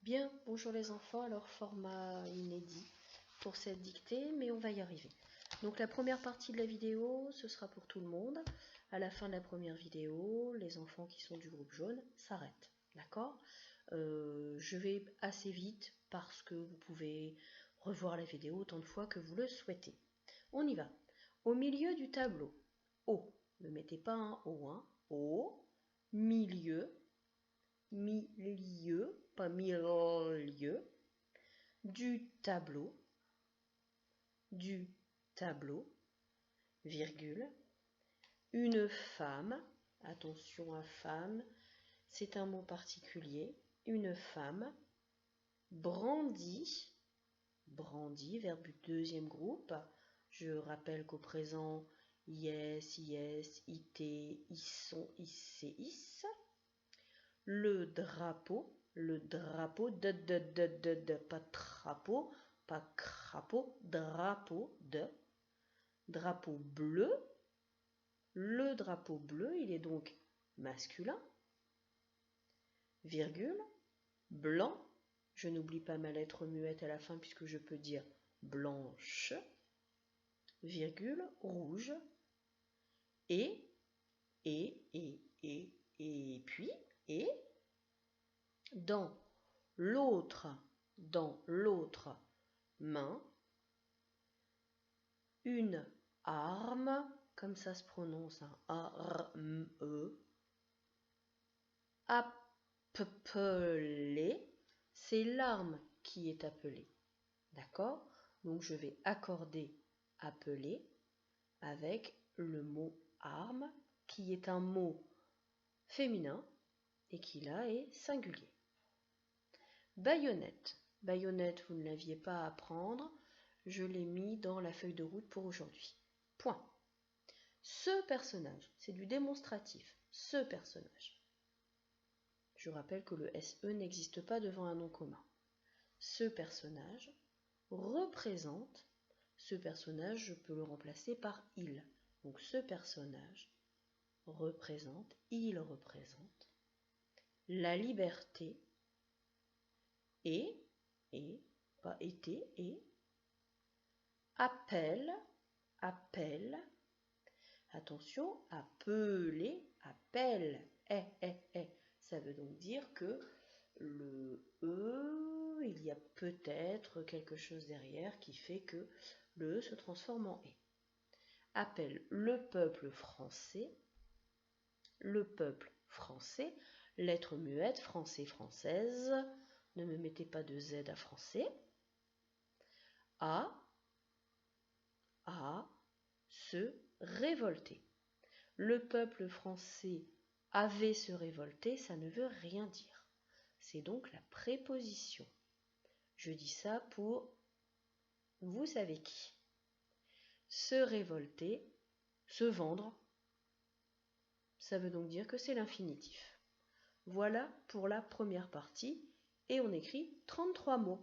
Bien, bonjour les enfants, alors format inédit pour cette dictée, mais on va y arriver. Donc la première partie de la vidéo, ce sera pour tout le monde. À la fin de la première vidéo, les enfants qui sont du groupe jaune s'arrêtent, d'accord? Je vais assez vite parce que vous pouvez revoir la vidéo autant de fois que vous le souhaitez. On y va. Au milieu du tableau, O, ne mettez pas un O, hein. O, milieu, pas milieu, du tableau, virgule, une femme, attention à femme, c'est un mot particulier, une femme, brandit, verbe du deuxième groupe, je rappelle qu'au présent, yes, it, ils sont, is, le drapeau, pas trapeau, pas crapaud, drapeau, drapeau bleu, le drapeau bleu, il est donc masculin, virgule, blanc, je n'oublie pas ma lettre muette à la fin puisque je peux dire blanche, virgule, rouge, et puis, dans l'autre main, une arme, comme ça se prononce, un A-R-M-E, appelée, c'est l'arme qui est appelée, d'accord? Donc je vais accorder appeler avec le mot arme, qui est un mot féminin et qui là est singulier. Baïonnette. Baïonnette, vous ne l'aviez pas à apprendre. Je l'ai mis dans la feuille de route pour aujourd'hui. Point. Ce personnage, c'est du démonstratif. Ce personnage. Je rappelle que le SE n'existe pas devant un nom commun. Ce personnage représente, je peux le remplacer par il. Donc ce personnage il représente la liberté et, pas été, et, appelle, attention, appeler, appelle, ça veut donc dire que le E, il y a peut-être quelque chose derrière qui fait que le E se transforme en E. Appelle le peuple français, lettre muette, français, française, ne me mettez pas de Z à français, à se révolter. Le peuple français avait se révolter, ça ne veut rien dire. C'est donc la préposition. Je dis ça pour vous savez qui. Se révolter, se vendre, ça veut donc dire que c'est l'infinitif. Voilà pour la première partie et on écrit 33 mots.